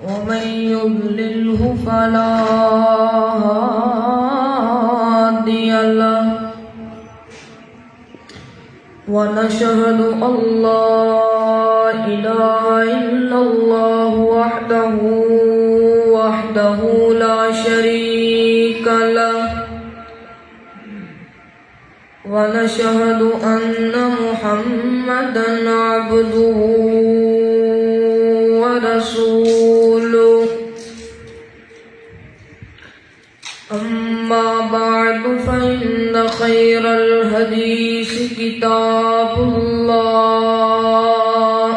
ومن يضلله فلا هادي له ونشهد أن لا إله إلا الله وحده لا شريك له ونشهد أن محمدا عبده ورسوله أما بعد فإن خير الحديث كتاب الله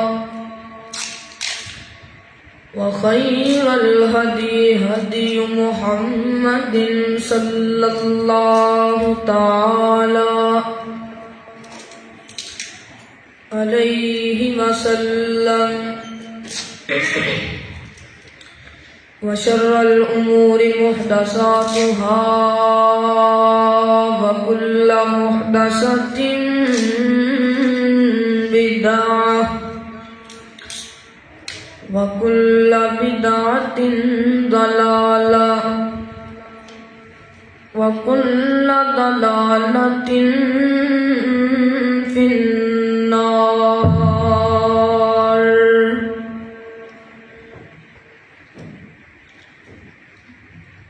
وخير الهدي هدي محمد صلى الله تعالى عليه وسلم وشر الأمور محدثاتها وكل محدثة بدعة وكل بدعة ضلالة وكل ضلالة في النار.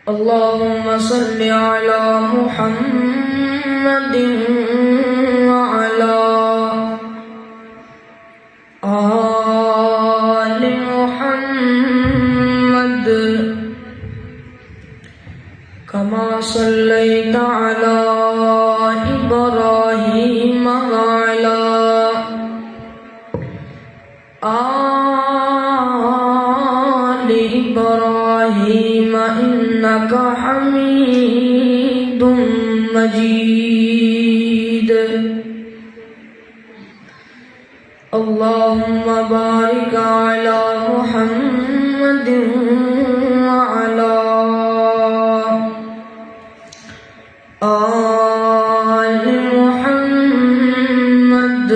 اللهم صل على محمد وعلى آل محمد كما صليت على إبراهيم وعلى آل إبراهيم إنك حميد مجيد. اللهم بارك على محمد وعلى آل محمد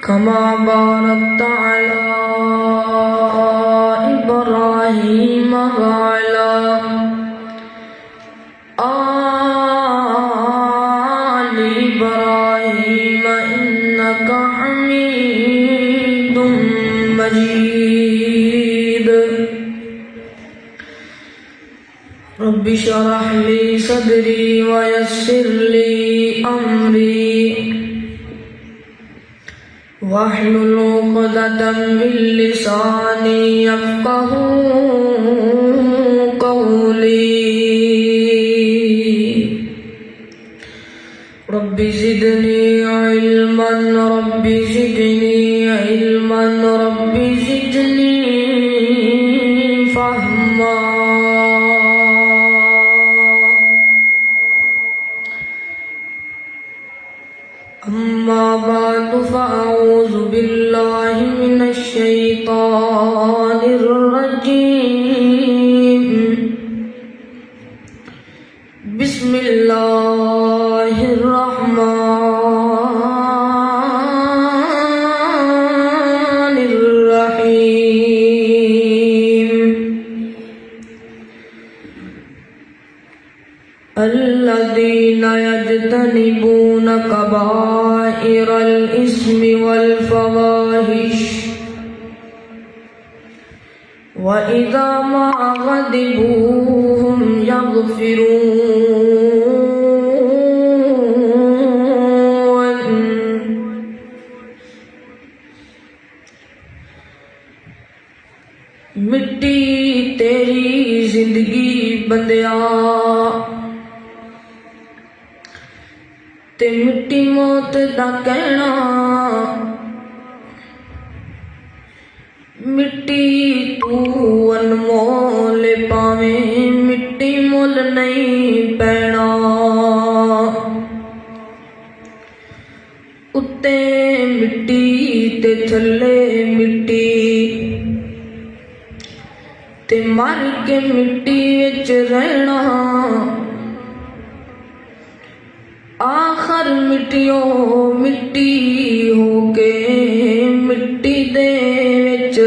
كما باركت على إبراهيم وعلى آل إبراهيم إنك حميد مجيد. رب اشرح لي صدري ويسر لي أمري واحلل عقدة من لساني يفقهوا قولي. رب زدني علما رب زدني علما رب زدني فهما. أما بعد فأعوذ بالله من الشيطان الرجيم. بسم الله الرحمن الرحيم. الذين يجتنبون كبائر الإثم والفواحش وإذا ما غضبوا هم يغفرون. مٹی تیری زندگی بندیا تے مٹی موت دا کہنا. مٹی تو انمول پاویں مٹی مل نہیں پینا. اتے مٹی تے تھلے مٹی تے مر کے مٹی وچ رہنا. آخر مٹیوں مٹی ہو کے مٹی دے وچ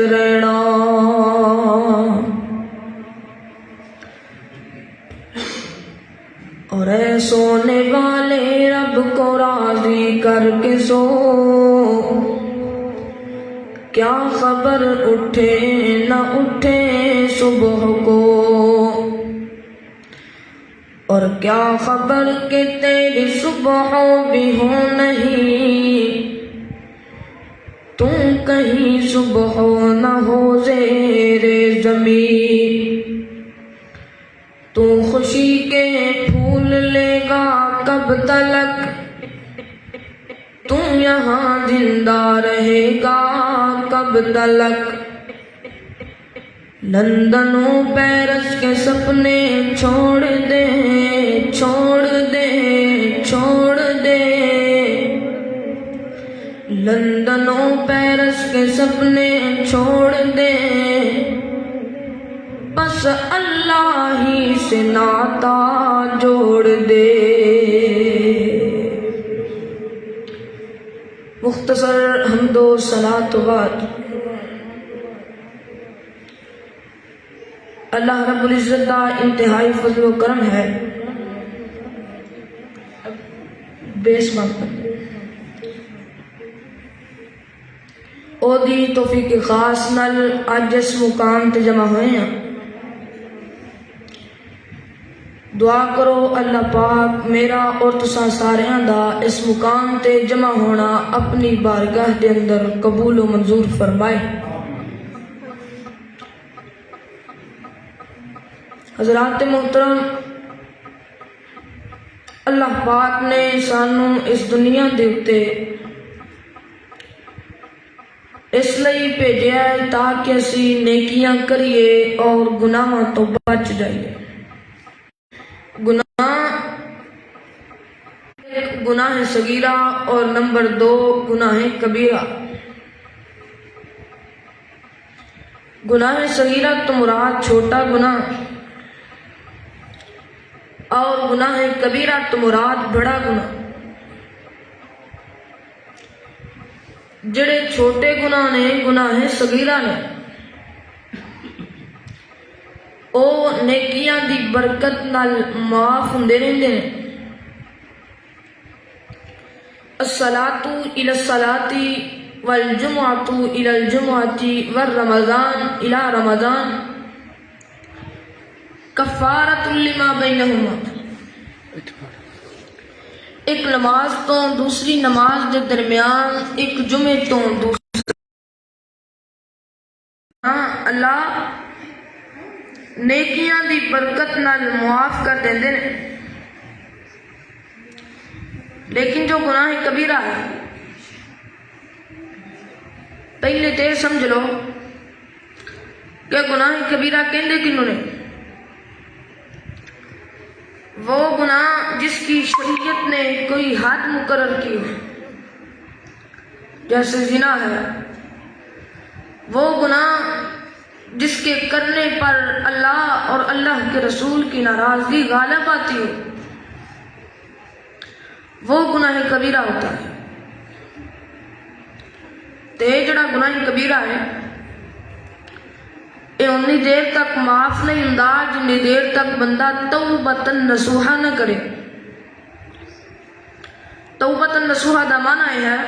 سونے والے رب کو راضی کر کے سو، کیا خبر اٹھے نہ اٹھے صبح کو، اور کیا خبر کہ تیری صبح بھی ہو نہیں، تم کہیں صبح نہ ہو زیر زمین، تو خوشی کے پھول لے گا کب تلک، تم یہاں زندہ رہے گا کب تلک، لندن و پیرس کے سپنے چھوڑ دے چھوڑ دے چھوڑ دے، لندن و پیرس کے سپنے چھوڑ دے، بس اللہ ہی سے ناتا جوڑ دے۔ مختصر حمد و صلاۃ و بعد اللہ رب العزت کا انتہائی فضل و کرم ہے، بیس مانگ او دی توفیق خاص نال اج اس مقام تے جمع ہوئے ہیں۔ دعا کرو اللہ پاک میرا اور تساں ساریاں دا اس مقام تے جمع ہونا اپنی بارگاہ دے اندر قبول و منظور فرمائے۔ حضرات محترم، اللہ پاک نے سانو اس دنیا دے اتے اس لئی بھیجیا ہے تاکہ اسی نیکیاں کریے اور گناہاں تو بچ جائیے۔ گناہ صغیرہ اور نمبر 2 گناہ کبیرہ۔ گناہ صغیرہ تو مراد چھوٹا گناہ اور گناہ کبیرہ تو مراد بڑا گناہ۔ جڑے چھوٹے گناہ نے گناہ صغیرہ نے او نیکیاں دی برکت نال معاف ہوندے رہندے نے۔ الصلاۃ الی الصلاۃ والجمعۃ الی الجمعۃ والرمضان الی رمضان کفارۃ لما بینہما۔ ایک نماز تو دوسری نماز دے درمیان، ایک جمعے تو دوسری، اللہ نیکیاں دی برکت نال معاف کر دیندے نے۔ لیکن جو گناہ کبیرہ ہے، پہلے تے سمجھ لو کہ گناہ کبیرہ کہندے کنوں نے؟ وہ گناہ جس کی شریعت نے کوئی حد مقرر کی ہو، جیسے زنا ہے۔ وہ گناہ جس کے کرنے پر اللہ اور اللہ کے رسول کی ناراضگی غالب آتی ہو، وہ گناہ کبیرہ ہوتا ہے۔ تے جڑا گناہ کبیرہ ہے یہ اتنی دیر تک معاف نہیں ہوندا جنی دیر تک بندہ توبۃ نصوحا نہ کرے۔ توبۃ نصوحا دا معنی یہ ہے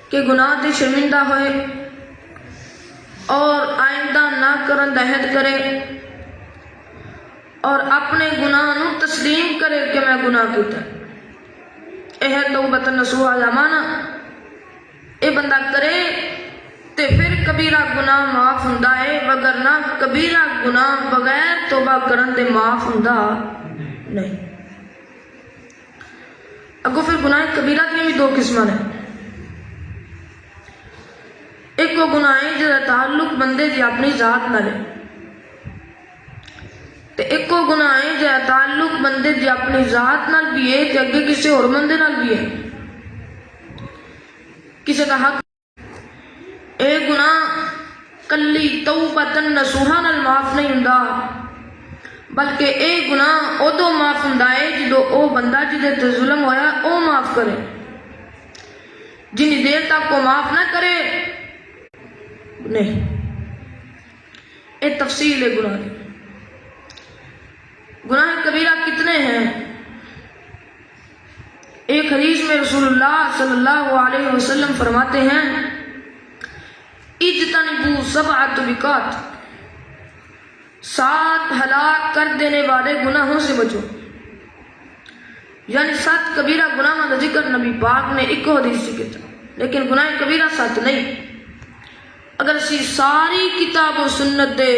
کہ گناہ تے شرمندہ ہوئے اور آئندہ نہ کرن دا عہد کرے اور اپنے گناہ نو تسلیم کرے کہ میں گناہ کیتا۔ یہ ہے توبۃ نصوحا دا معنی۔ یہ بندہ کرے تے پھر کبیرہ گناہ معاف ہوندا ہے، وگرنہ کبیرہ گناہ بغیر توبہ کرن دے معاف ہوندا نہیں۔ اگو پھر گناہ کبیرہ کی بھی 2 قسم ہیں۔ ایک وہ گناہ ہے جہاں تعلق بندے دی اپنی ذات نال ہے، تے ایک وہ گناہ ہے جہاں تعلق بندے دی اپنی ذات نال بھی ہے تے اگے کسی اور بندے نال بھی ہے، کسی کا حق۔ اے گناہ کلی توبۃ نصوحا نال معاف نہیں ہوندا، بلکہ اے گناہ ادو معاف ہوندا ہے جدو او بندہ جدے تے ظلم ہویا او معاف کرے۔ جنی دیر تک وہ معاف نہ کرے نہیں۔ اے تفصیل ہے گناہ کی۔ گناہ کبیرہ کتنے کرنے ہیں۔ ایک حدیث میں رسول اللہ صلی اللہ علیہ وسلم فرماتے ہیں اجتنبوا سبع طبقات، 7 ہلاک کر دینے والے گناہوں سے بچو، یعنی 7 کبیرہ گناہوں کا ذکر نبی پاک نے ایک حدیث سے کیا، لیکن گناہ کبیرہ 7 نہیں۔ اگر اسی ساری کتاب و سنت دے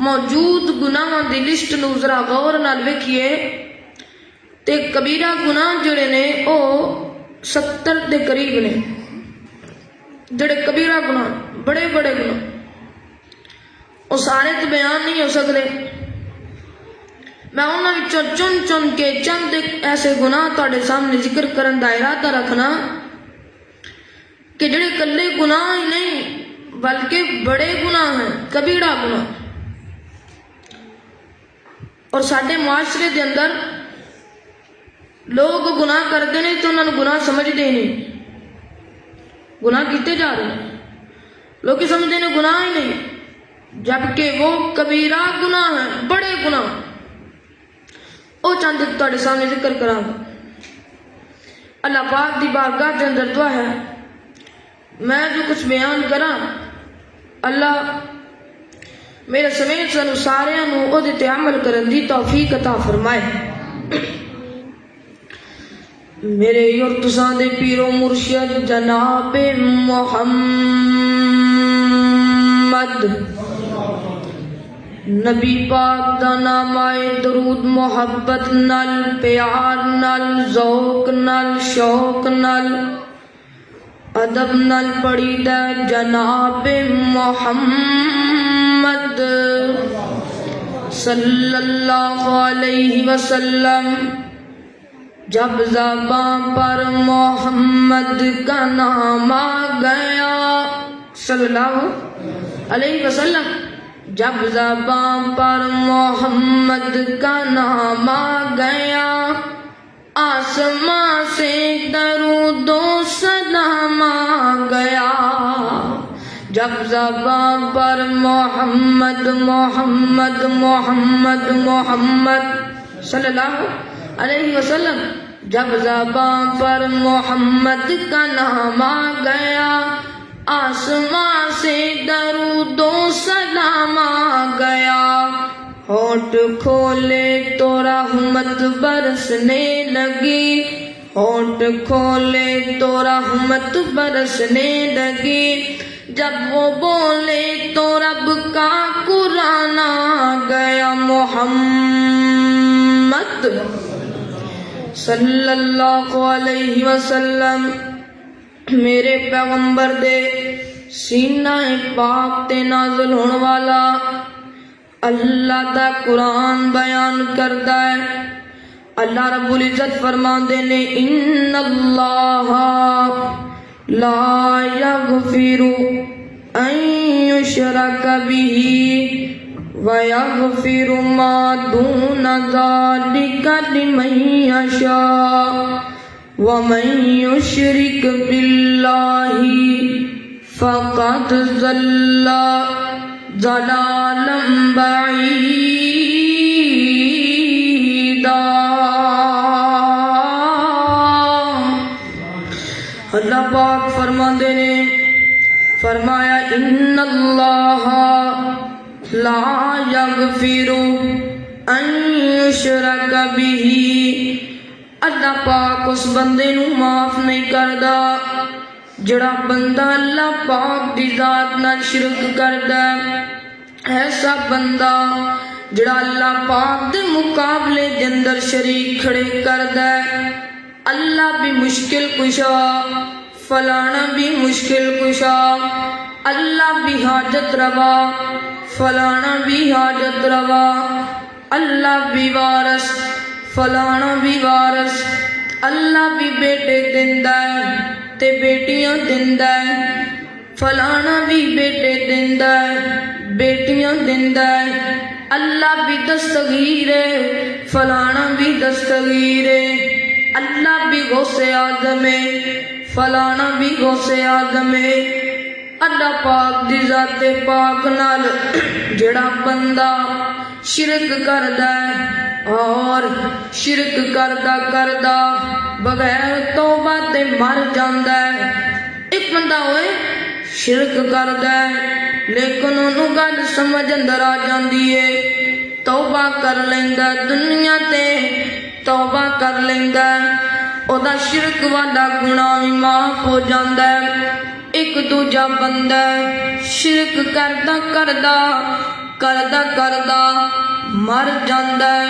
موجود گناہوں دی لسٹ نو ذرا غور نال ویکھیے تے کبیرہ گناہ جڑے نے او 70 دے قریب نے، جڑے کبیرہ گناہ بڑے بڑے گناہ وہ سارے تو بیان نہیں ہو سکتے۔ میں انہاں وچوں چن چن کے چند ایسے گناہ تہاڈے سامنے ذکر کرن دا ارادہ رکھنا کہ جڑے کلے گناہ ہی نہیں بلکہ بڑے گناہ ہیں، کبیرہ گناہ۔ اور ساڈے معاشرے دے اندر لوگ گناہ کرتے ہیں تو انہوں نے گناہ سمجھتے نہیں، گناہ کیتے جا رہے ہیں، لوگ سمجھتے ہیں گناہ ہی نہیں، جبکہ وہ کبیرہ گناہ ہیں، بڑے گناہ۔ او چند تہاڈے سامنے ذکر کراں گا۔ اللہ پاک دی بارگاہ دے اندر دعا ہے میں جو کچھ بیان کراں اللہ میرے سمیت سانو ساریاں نو او دے تے عمل کرن دی توفیق عطا فرمائے۔ میرے اور تساں دے پیر و مرشد جناب محمد نبی پاک دا نام آئے درود محبت نال پیار نال ذوق نال شوق نال ادب نال پڑھی دا جناب محمد صلی اللہ علیہ وسلم۔ جب زباں پر محمد کا نام آ گیا صلی اللہ علیہ وسلم، جب زباں پر محمد کا نام آ گیا آسمان سے درود و سلام آ گیا۔ جب زباں پر محمد محمد محمد محمد صلی اللہ علیہ وسلم، جب زباں پر محمد کا نام آ گیا آسمان سے درود و سلام آ گیا۔ ہونٹ کھولے تو رحمت برسنے لگی، ہونٹ کھولے تو رحمت برسنے لگی، جب وہ بولے تو رب کا قرآن آ گیا۔ محمد صلی اللہ علیہ وسلم میرے پیغمبر دے سینہ پاک تے نازل ہونے والا اللہ دا قرآن بیان کردا ہے۔ اللہ رب العزت فرماندے نے ان اللہ لا یغفر ان یشرک بہ وَيَغْفِرُ مَا دُونَ ذَلِكَ لِمَن يَشَاءُ وَمَن يُشْرِكْ بِاللَّهِ فَقَدْ ضَلَّ ضَلَالًا بَعِيدًا۔ اللہ پاک فرماندے نے فرمایا ان اللہ لا یغفر ان یشرک بہ، اللہ پاک اس بندے نو معاف نہیں کردا جڑا بندہ اللہ پاک دی ذات نال شرک کردا ہے۔ ایسا بندہ جڑا اللہ پاک دے مقابلے دے اندر شریک کھڑے کردا ہے، اللہ بھی مشکل کشا، فلانا بھی مشکل کشا، اللہ بھی حاجت روا، فلانا بھی حاجت روا، اللہ بھی وارث، فلانا بھی وارث، اللہ بھی بیٹے دیندا ہے تے بیٹیاں دیندا ہے، فلانا بھی بیٹے دیندا ہے بیٹیاں دیندا ہے، اللہ بھی دستگیر ہے فلانا بھی دستگیر ہے، اللہ بھی غوث اعظم ہے فلانا بھی غوث اعظم ہے۔ اللہ پاک دی ذات پاک نال جڑا بندہ شرک کردا ہے اور ਸ਼ਿਰਕ ਕਰਦਾ ਕਰਦਾ ਬਗੈਰ ਤੌਬਾ ਤੇ ਮਰ ਜਾਂਦਾ ਹੈ। ਇੱਕ ਬੰਦਾ ਹੋਏ ਸ਼ਿਰਕ ਕਰਦਾ ਹੈ ਲੇਕਿਨ ਉਹਨੂੰ ਗੱਲ ਸਮਝ ਅੰਦਰ ਆ ਜਾਂਦੀ ਏ, ਤੌਬਾ ਕਰ ਲੈਂਦਾ ਦੁਨੀਆ ਤੇ ਤੌਬਾ ਕਰ ਲੈਂਦਾ, ਉਹਦਾ ਸ਼ਿਰਕ ਵਾਲਾ ਗੁਨਾਹ ਵੀ ਮਾਫ ਹੋ ਜਾਂਦਾ ਹੈ। ਇੱਕ ਦੂਜਾ ਬੰਦਾ ਸ਼ਿਰਕ ਕਰਦਾ ਕਰਦਾ ਮਰ ਜਾਂਦਾ ਹੈ,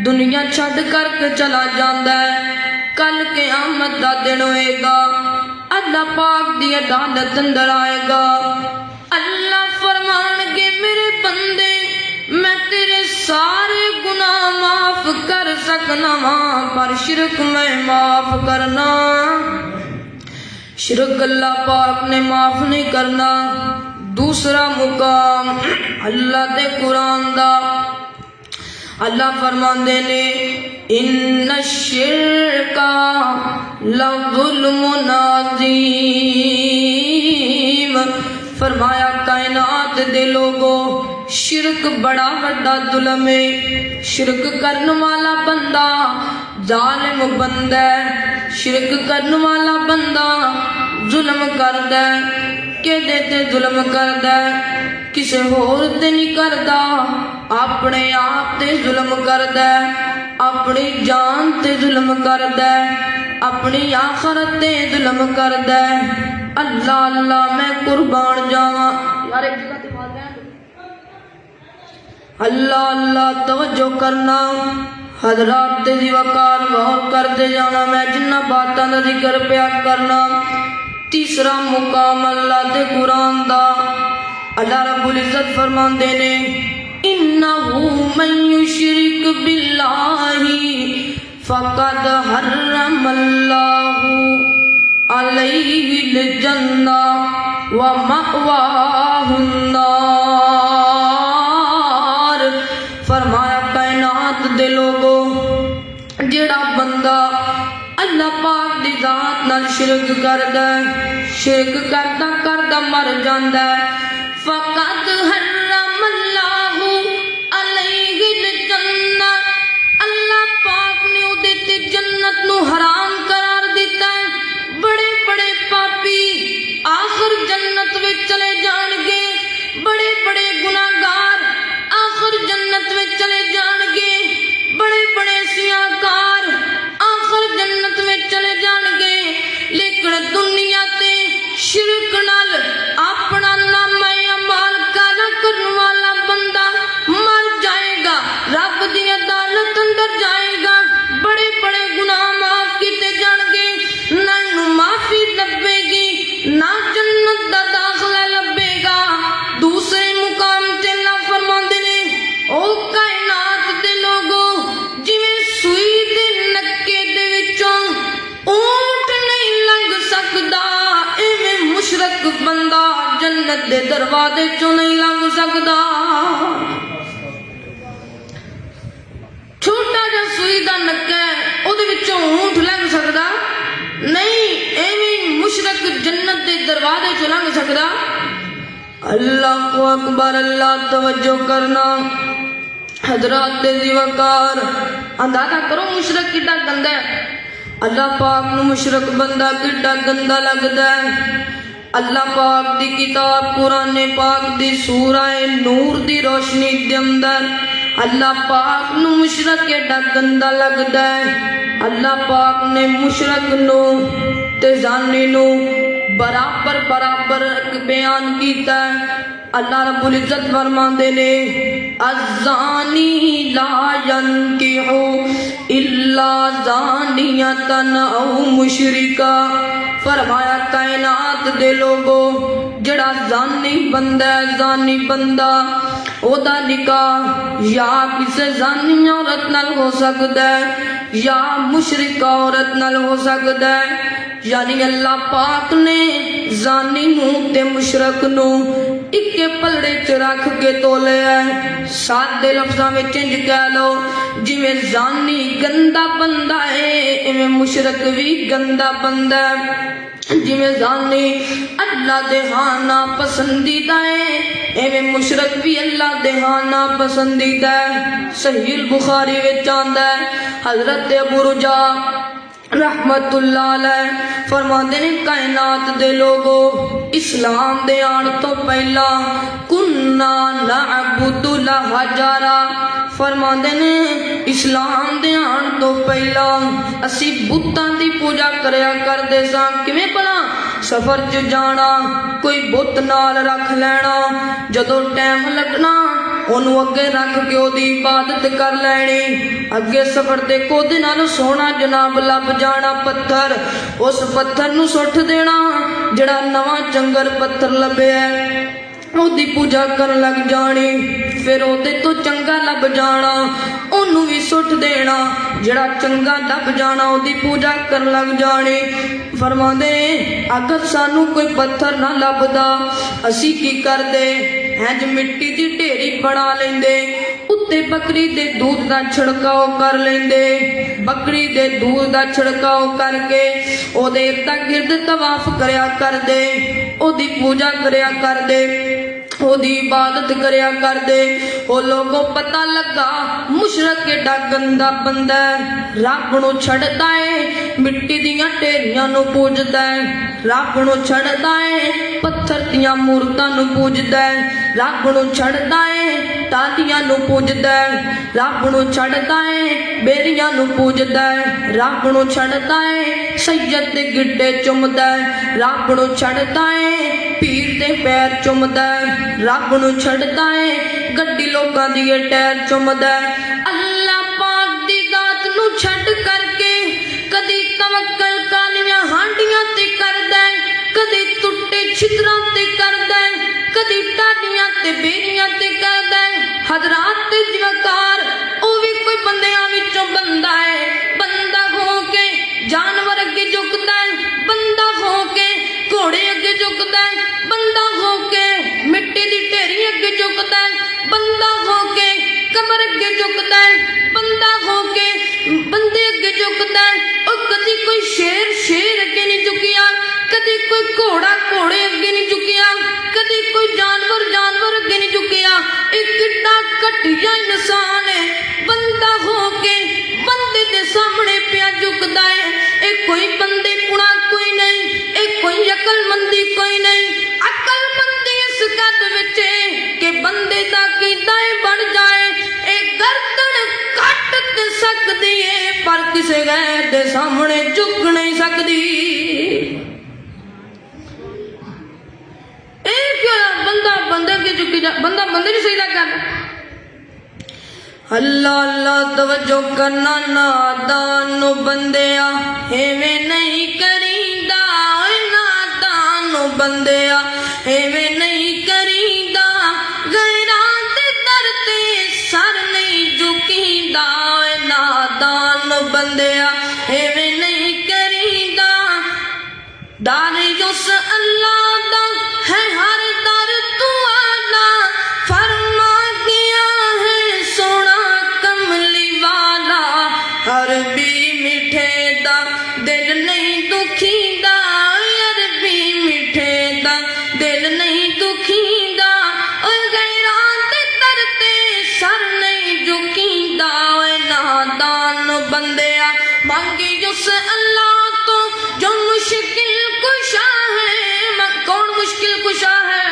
ਦੁਨੀਆ ਛੱਡ ਕਰਕੇ ਚਲਾ ਜਾਂਦਾ ਹੈ। ਕੱਲ ਕਿਆਮਤ ਦਾ ਦਿਨ ਹੋਏਗਾ, ਅੱਲਾਹ ਪਾਕ ਦੀ ਅਦਾਲਤ ਅੰਦਰ ਆਏਗਾ। ਅੱਲਾਹ ਫਰਮਾਨਗੇ ਮੇਰੇ ਬੰਦੇ मैं तेरे सारे गुनाह माफ कर सकना वां पर शिरक मैं माफ करना। शिरक अल्लाह पाक ने माफ नहीं करना। दूसरा मुकाम अल्लाह दे कुरान दा, अल्लाह फरमांदे ने इन्ना शिरका लज़ुल्मुन अज़ीम। फरमाया कायनात दे लोगो शिरक बड़ा बड़ा जुल्म है। शिरक करने वाला बंदा जालिम बंदा है। शिरक करने वाला बंदा जुल्म करदा है। किहदे ते जुल्म करदा है? किसे होर ते नहीं करदा, अपने आप ते जुल्म करदा है, अपनी जान ते जुल्म करदा है, अपनी आखरत ते जुल्म करदा है। अल्लाह अल्लाह मैं कुर्बान जावां। यार एक जगह ते बात है, अल्लाह अल्लाह तवज्जो करना, हजरात ते वकार गौर करते जाना। मैं जिन्ना बातों का जिक्र पिया करना। तीसरा मुकाम अल्लाह दे कुरान दा, अल्लाह रब्बुल इज्जत फरमांदे ने इन्नहु मन युशरिक बिल्लाहि फकद हर्रमल्लाहु अलैहिल जन्नह व मअवाहुन नार। फरमाया कायनात दे लोगो जेड़ा बंदा अल्लाह पाक दी जात नाल शिरक करदा है, शिरक करदा करदा मर जांदा है, फकद हर्रमल्लाहु अलैहिल जन्नह। अल्लाह पाक ने उहदे ते जन्नत नू हराम करार दिता है। बड़े बड़े पापी आखिर जन्नत विच चले जाणगे, बड़े बड़े गुनाहगार आखिर जन्नत में चले जाणगे, बड़े बड़े सियाकार आखिर जन्नत में चले जाणगे। लेकिन दुनिया ते शिरक नाल अपना नाम अमाल काला करने वाला बंदा मर जाएगा, रब दी अदालत अंदर जाएगा। बड़े बड़े गुनाह माफ किए जाणगे, ना माफी लभेगी ना जन्नत दा दाखला लभेगा। दूसरे मुकाम ते अल्लाह फरमांदे ने ओ कायनात दे लोगो जिवें सूई दे नक्के दे विचों ऊंट नहीं लंघ सकदा, इवें मुशरक बंदा जन्नत दे दरवाजे चों नहीं लंघ सकदा। छोटा जिहा सूई दा नक्का है, ओहदे विचों ऊंट लंघ सकदा नहीं, इवें मुशरक जन्नत दे दरवाजे चों लंघ सकदा। अल्लाह को अकबर, अल्लाह तवज्जो करना। हजरात दे वकार अंदाजा करो मुशरक कितना गंदा है। अल्लाह पाक नू मुशरक बंदा कितना गंदा लगदा है। अल्लाह पाक दी किताब कुरान पाक दी सूरा नूर दी रोशनी दे अंदर अल्लाह पाक नू मुशरक केड़ा गंदा लगदा है। अल्लाह पाक ने मुशरक नू ते जानी नू बराबर बराबर बयान कीता है। अल्लाह रब्बुल इज्जत फरमांदे ने अज़्ज़ानी ला यंकिहु इल्ला ज़ानियतन औ मुशरिका। फरमाया कायनात दे लोगो जड़ा जानी बंदा है, जानी बंदा ओदा निकाह या किसी जानी औरत नाल हो सकदा है या मुशरिक औरत नाल हो सकदा है। यानी अल्लाह पाक ने जानी नू ते मुशरक नू इक्के पलड़े च रख के तोलिया है। सादे लफ्ज़ां विच इंज कह लो जिवें जानी गंदा बंदा है इवें मुशरक भी गंदा बंदा है। जिवें जानी अल्लाह दे हाँ ना पसंदीदा है, एवें मुशरक भी अल्लाह दे हाँ ना पसंदीदा है। सहीह बुखारी विच आंदा है, हजरत अबू रुजा रहमतुल्लाह अलैह फरमाते ने, कायनात दे लोगो इस्लाम दे आण तो पहला कुन्ना नअबुदुल हजारा, फरमाते ने इस्लाम दे आण तो पहला असी बुतां दी पूजा करया करदे सां। किवें भला? सफर च जाना, कोई बुत नाल रख लेना, जदों टाइम लगना ओनू अगे रख के ओदी इबादत कर लैनी। अगे सफर दे कोदे नाल सोना जनाब लभ जाना पत्थर, उस पत्थर नू सुट देना। जड़ा नवा चंगर पत्थर लभ्या ओदी पूजा करन लग जानी, फिर ओदे तो चंगा लभ जाना ओनू भी सुट देना। जड़ा चंगा लभ जाना ओदी पूजा करन लग जानी। फरमांदे ने, अगर सानू कोई पत्थर ना लभदा असी की करदे, इंज मिट्टी दी ढेरी बना लेंदे, उत्ते बकरी दे दूध दा छिड़काव कर लेंदे। बकरी दे दूध दा छिड़काव करके ओदे इर्द गिर्द तवाफ करया करदे, ओदी पूजा करया करदे, ओदी इबादत करया करदे। ओ लोगों पता लगा मुशरक एडा गंदा बंदा है, रब नू छड़दा है, मिट्टी दियां ढेरियां नू पूजदा है। रब नू छड़दा है, पत्थर दियां मूरतां नू पूजदा है। रब नू छड़दा है, टालियां नू पूजदा है। रब नू छड़दा है, बेरियां नू पूजदा है। रब नू छड़दा है, सैयद दे गिड्डे चुमदा है। रब नू छड़दा है, पीर दे पैर चुमदा है। रब नू छड़दा है, गड्डी लोकां दी टायर चुमदा है। अल्लाह पाक दी दात नू छड़ करके कदी तवक्कल कालियां हांडियां ते करदा है, कदी टुੱਟੇ छितरां ते करदा है, कदी टाडियां ते बेरियां ते करदा है। हजरात ते जवकार ओ भी कोई बंदियां विचों बंदा है। बंदा हो के जानवर अगे झुकदा है, बंदा हो के घोड़े अगे झुकदा है, बंदा हो के मिट्टी दी ढेरी अगे झुकदा है, बंदा हो के कमर अगे झुकदा है, बंदा हो के बंदे अगे झुकदा है। और कदी कोई शेर शेर अगे नहीं झुकिया, कदी कोई घोड़ा घोड़े अगे नहीं झुकिया, कदी कोई जानवर जानवर अगे नहीं झुकिया। एक कितना घटिया इंसान है, बंदा हो के बंदे दे सामने पिया झुकदा है। एक कोई बंदे पुणा कोई नहीं, एक कोई अकलमंदी कोई नहीं। अकलमंदी इस कद विच के बंदे दा कीदा बन जाए, एक गर्दन कट ते सकदी है पर किसे गैर दे सामने झुक नहीं सकदी। बंदा बंदे के झुकी जा, बंदा बंदे नहीं सजदा करदा। अल्लाह अल्लाह तवज्जो करना, नादान नु बंदिया एवें नहीं करीदा, नादान नु बंदिया एवें नहीं करीदा। गैरां दे दर ते सर नहीं झुकीदा, नादान नु बंदिया एवें नहीं करीदा। दार उस अल्लाह दा है हर दर तू आला, फरमा गया है सोना कमली वाला। अरबी मिठे दा दिल नहीं दुखीदा, अरबी मिठे दा दिल नहीं दुखीदा। गैरां दे दर ते सर नहीं झुकीदा, नादान बंदिया मांगी उस अल्लाह तो जो मुश्किल कुशा है। कौन मुश्किल कुशा है?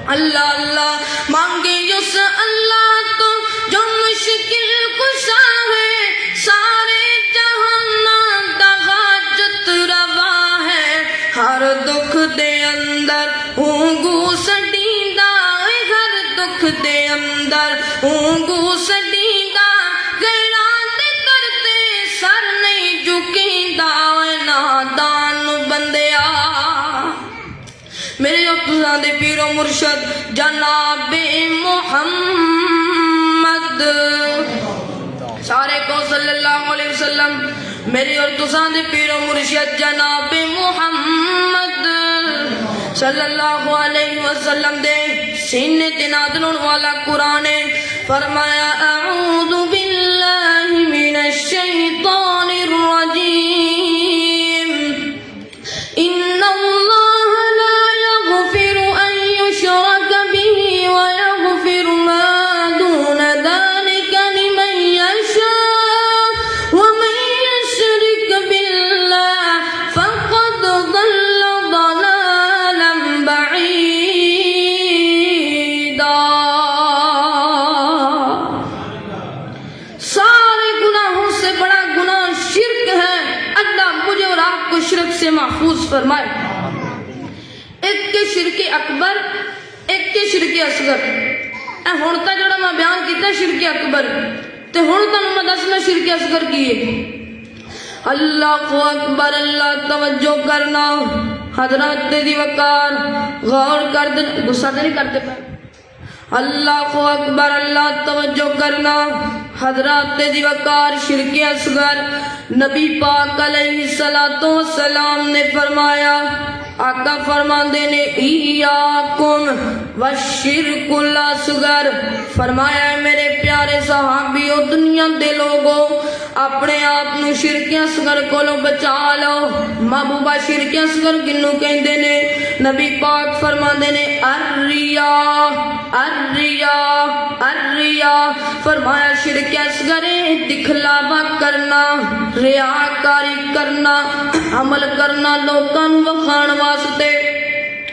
अल्लाह अल्लाह मांगे उस अल्लाह तो जो मुश्किल कुशा है। सारे जहाना दा हाजत रवा है, हर दुख दे अंदर ऊंगू सडींदा, हर दुख दे अंदर ऊंगू सडींदा। गैरां दे करते सर नहीं झुकींदा, नादान बंदिया। मेरे तुसां दे पीरो मुर्शद जनाबे मुहम्मद सारे को सल्लल्लाहु अलैहि वसल्लम। मेरे और तुसां दे पीरो मुर्शद जनाबे मुहम्मद सल्लल्लाहु अलैहि वसल्लम दे सीने ते नाज़िल होने वाला कुरान है। फरमाया अऊज़ु बिल्लाहि मिनश शैतानिर रजीम, बख्श फरमाए। एक के शिरके अकबर, एक के शिरके असगर। हुण तां जिहड़ा मैं बयान कीता शिरके अकबर, ते हुण तुहानूं मैं दसना शिरके असगर की है। अल्लाहु अकबर, अल्लाह तवज्जो करना हजरत दी वकार गौर कर दे, गुस्सा तो नहीं करते पे। अल्लाहु अकबर, अल्लाह तवज्जो करना हजरत दी वकार शिरके असगर। नबी पाक अलैहिस्सलातु वस्सलाम ने फरमाया, आका फरमाते ने इयाकुम वशिरकुल असगर। फरमाया मेरे प्यारे सहाबियों, दुनिया दे लोगों, अपने आप नू शिरके असगर कोलों बचा लो। महबूबा शिरके असगर किन्नू कहंदे ने? नबी पाक फरमाते ने अर्रिया अर्रिया अर्रिया। फरमाया शिरके असगर दिखलावा करना, रियाकारी करना, अमल करना लोकां नू वखाण वास्ते,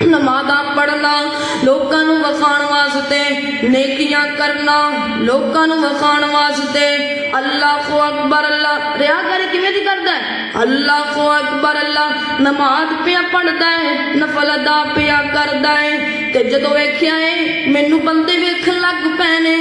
नमाज़ां पढ़ना लोकां नू वखाण वास्ते, नेकियां करना लोकां नू वखाण वास्ते। अल्लाहु अकबर, अल्लाह रियाकारी किवें दी करदा है? अल्लाहु अकबर, अल्लाह नमाज पिया पढ़दा है, नफल अदा पिया करदा है, ते जदों वेखिया है मैनू बंदे वेखण लग पए ने,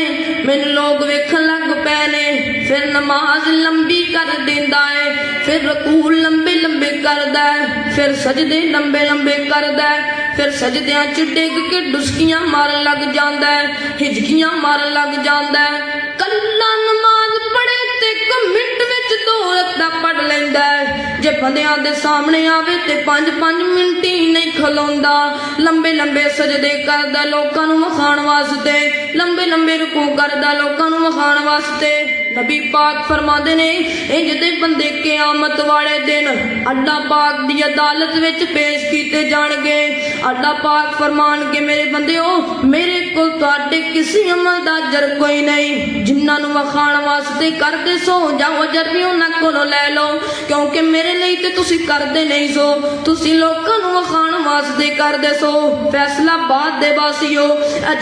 मैनू लोग वेखण लग पए ने, फिर नमाज लंबी कर दिंदा है, फिर रकू लंबे लंबे करदा है, फिर सजदे लंबे लंबे करदा है, फिर सजदियां च डिग के डुसकियां मारन लग जांदा है, हिजकियां मारन लग जांदा है। कल्ला नमाज पढ़े ते एक मिनट विच 2 रकातां पढ़ लैंदा है। जे बंदियां दे सामने आवे ते 5-5 मिनट ही नहीं खलोंदा, लंबे लंबे सजदे करदा लोकां नू वखाण वास्ते, लंबे लंबे रुकू करदा लोकां नू वखाण वास्ते। नबी पाक फरमाते ने इंज दे बंदे क़यामत वाले दिन अल्लाह पाक दी अदालत विच पेश कीते जाणगे। अल्लाह पाक फरमानगे मेरे बंदेओ, मेरे कोल तुहाडे किसी अमल दा अजर कोई नहीं, जिन्हां नू वखाण वास्ते करदे सो जाओ अजर भी उन्हां कोलों लै लो, क्योंकि मेरे लिए ते तुसी करदे नहीं सो, तुसी लोकां नू वखाण वास्ते करदे सो। फैसलाबाद दे वासियो,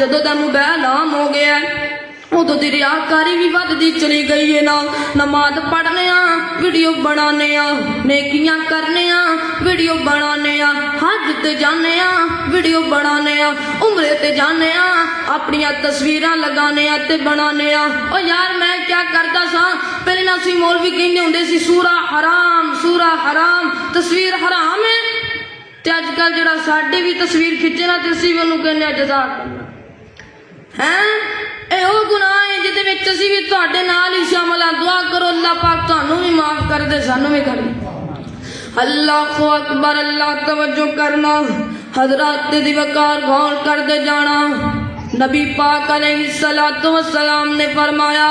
जदों दा मोबाइल आम हो गया उदों दी रियाकारी भी वधदी चली गई है ना। नमाज पढ़ने वीडियो बनाने, नेकियां करने वीडियो बनाने, हज ते जाने वीडियो बनाने, उमरे ते जाने अपनियां तस्वीरां लगाने ते बनाने। ओ यार मैं क्या करता सा, पहले ना सी मौलवी कहंदे हुंदे सी सूरा हराम, सूरा हराम, तस्वीर हराम है, ते अजकल जिहड़ा साडी भी तस्वीर खिच्चे ना ते असीं ओनू कहने जज़ा हैं। ਇਹ ਉਹ ਗੁਨਾਹ ਹੈ ਜਿਹਦੇ ਵਿੱਚ ਅਸੀਂ ਵੀ ਤੁਹਾਡੇ ਨਾਲ ਹੀ ਸ਼ਾਮਲ ਆ। ਦੁਆ ਕਰੋ ਅੱਲਾਹ ਪਾਕ ਤੁਹਾਨੂੰ ਵੀ ਮਾਫ ਕਰ ਦੇ, ਸਾਨੂੰ ਵੀ ਕਰ ਦੇ। अल्लाहु अकबर, अल्लाह तवज्जो करना हजरत दी वकार गौर करते जाना। नबी पाक अलैहिस्सलातु वस्सलाम ने फरमाया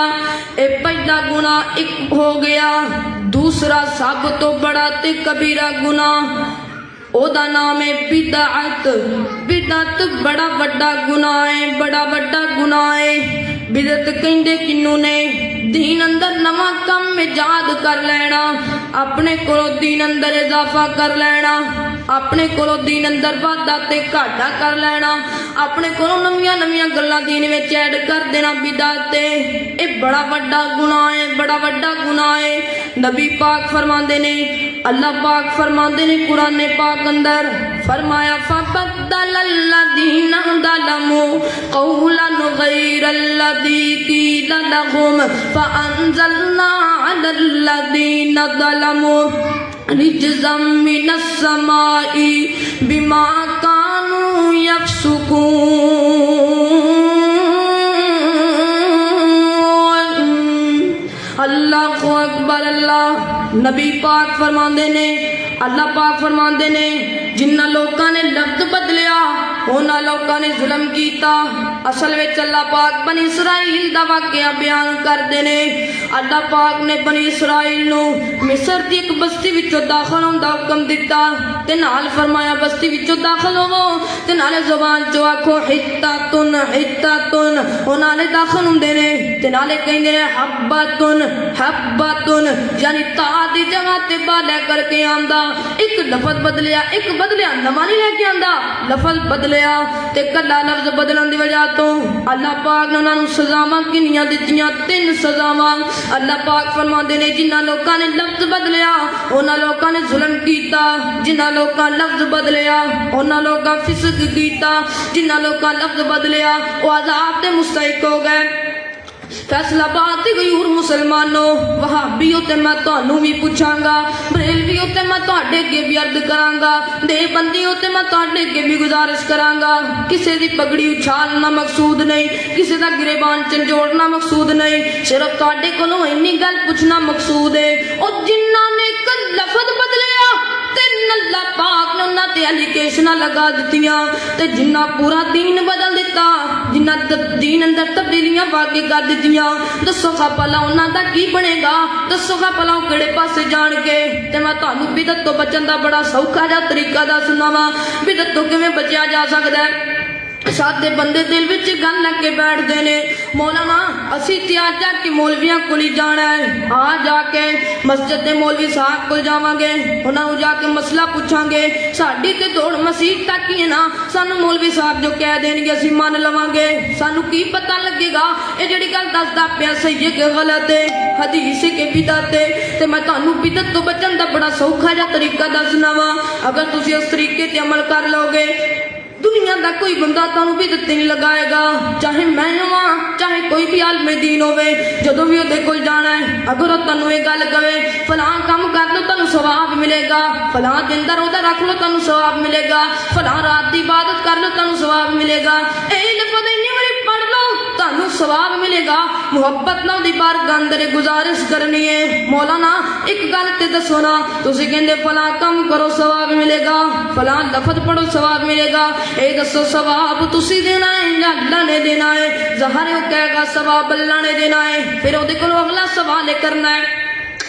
ए पहला गुनाह एक हो गया, दूसरा सब तो बड़ा ते कबीरा गुनाह ओदा नाम है बिदअत। बिदअत बड़ा वड्डा गुनाह है, बड़ा वड्डा गुनाह है। बिदअत कहंदे किन्नू ने? दीन अंदर नवा काम इजाद कर लेना, अपने कोलों दीन अंदर इजाफा कर लेना, अपने कोलों दीन अंदर वाधा ते घाटा कर लेना, अपने कोलों नवीं नवीं गल्लां दीन विच ऐड कर देना। बिदअत ये बड़ा वड्डा गुनाह है, बड़ा वड्डा गुनाह है। नबी पाक फरमाते ने, अल्लाह पाक फरमाते ने कुरान पाक अंदर फरमाया फबद्दलल्लज़ीना ज़लमू क़ौलन ग़ैरल्लज़ी क़ील लहुम फ़अंज़लना अलल्लज़ीना ज़लमू रिजज़म मिनस समाई बिमा कानू यफ़्सुकून। अल्लाहु अकबर, अल्लाह नबी पाक फरमाते ने, अल्लाह पाक फरमाते ने जिन्ना लोगों ने लफ्ज बदलिया उन्हां लोगों ने जुल्म किया। असल में अल्लाह पाक बनी इसराइल दा वाकया बयान करते ने। अल्लाह पाक ने बनी इसराइल नू मिस्र दी एक बस्ती विचों दाखिल होने दा हुक्म दिता ते नाल फरमाया बस्ती विचों दाखिल होवो ते नाले जुबान चो आखो हित्तातुन हित्तातुन। ओ नाले दाखिल हुंदे ने ते नाले कहंदे ने हब्बातुन हब्बातुन, यानी ता दी जगह ते बा लै करके आंदा। एक लफज बदलिया, एक बदलिया नवा नहीं लेके आंदा, लफज बदलिया ते कला लफ्ज बदलन दी वजह تو اللہ پاک نے انہاں نوں سزاواں کنیاں دتیاں 3 سزاواں اللہ پاک فرماندے نے جنہاں لوکاں نے لفظ بدلیا انہاں لوکاں نے ظلم کیتا جنہاں لوکاں لفظ بدلیا انہاں لوکاں فسق کیتا جنہاں لوکاں لفظ بدلیا وہ عذاب دے مستحق ہو گئے فیصلہ بات غیور مسلمانوں وہابیوں تے میں تانوں بھی پوچھاں گا بریلویوں تے میں تہاڈے اگے بھی عرض کراں گا دیوبندیوں تے میں تہاڈے اگے بھی گزارش کراں گا کسے دی پگڑی اچھالنا مقصود نہیں کسے دا گریبان چنجوڑنا مقصود نہیں صرف تہاڈے کولوں اینی گل پوچھنا مقصود ہے او جنہاں نے ایک لفظ بدلیا تے اللہ پاک نے انہاں تے الیگیشناں لگا دتیاں تے جنہاں پورا دین بدل دتا جنہاں دین اندر تبدیلیاں واقع کر دتیاں دسو گا بھلا انہاں دا کی بنے گا دسو گا بھلا او کیڑے پاسے جان کے تے میں تانوں بدعت تو بچن دا بڑا سوکھا جا طریقہ دسنا وا بدعت تو کیویں بچیا جا سکدا ہے سادے بندے دل وچ گل لگ کے بیٹھ دے نے مولانا اسی تیار جا کے مولویاں کول جانا ہے آ جا کے مسجد دے مولوی صاحب کول جاواں گے انہاں نوں جا کے مسئلہ پوچھاں گے ساڈی تے دوڑ مسیح تک ہی ہے نا سانوں مولوی صاحب جو کہہ دین گے اسی مان لواں گے سانوں کی پتہ لگے گا اے جڑی گل دسدا پیا صحیح ہے کہ غلط ہے حدیث ہے کہ بدعت ہے تے میں تانوں بدعت تو بچن دا بڑا سوکھا جا طریقہ دسنا وا اگر تسی اس طریقے تے عمل کر لو گے دنیا دا کوئی بندہ تانوں بدعت نہیں لگائے گا چاہے میں ہواں چاہے کوئی بھی عالم دین ہوے جدوں بھی اودے کول جانا ہے اگر او تانوں اے گل کہے فلاں کام کر لو تانوں ثواب ملے گا فلاں دن دا روزہ رکھ لو تانوں ثواب ملے گا فلاں رات دی عبادت کر لو تانوں ثواب ملے گا اے لفظ اینی واری پڑھ لو تانوں ثواب ملے گا محبت نال دی بارگاہ اندر گزارش کرنی ہے مولانا ایک گل تے دسو نا تسی کہندے فلاں کام کرو ثواب ملے گا فلاں لفظ پڑھو ثواب ملے گا اے دسو ثواب تسی دینا ہے یا اللہ نے دینا ہے ظاہر ہے کہے گا ثواب اللہ نے دینا ہے پھر او دے کولوں اگلا سوال کرنا ہے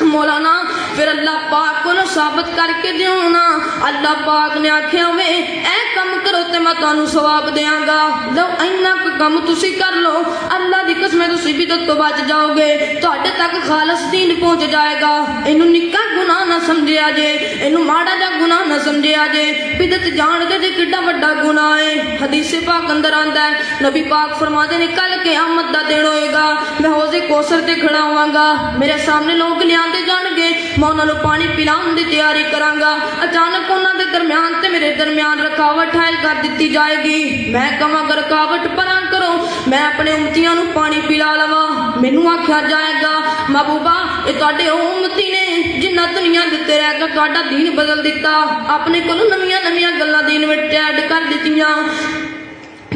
مولانا پھر اللہ پاک کو ثابت کر کے دیوں نا اللہ پاک نے آکھیا میں اے کم کرو تے میں تانوں ثواب دیاں گا لو اینا کوئی کم تسی کر لو اللہ دی قسم تسی بدعت تو بچ جاؤ گے تہاڈے تک خالص دین پہنچ جائے گا اینو نکا گناہ نہ سمجھیا جے اینو ماڑا جا گناہ نہ سمجھیا جے بدعت جان کے تے کڈا بڑا گناہ ہے حدیث پاک اندر آندا ہے نبی پاک فرماتے نے کل قیامت دا دن ہوئے گا میں حوض کوثر تے کھڑا ہواں گا میرے سامنے لوگ لیاندے جان گے میں انہاں نوں پانی پلاون دی تیاری کراں گا اچانک انہاں دے درمیان تے میرے درمیان رکاوٹ حائل کر دتی جائے گی میں کہاں گا رکاوٹ پراں کرو میں اپنے امتیاں نوں پانی پلا لواں مینوں آکھیا جائے گا محبوبہ اے تہاڈے امتی نے جنہ دنیا دتے رہ کے تہاڈا دین بدل دتا اپنے کولوں نویاں نویاں گلاں دین وچ ایڈ کر دتیاں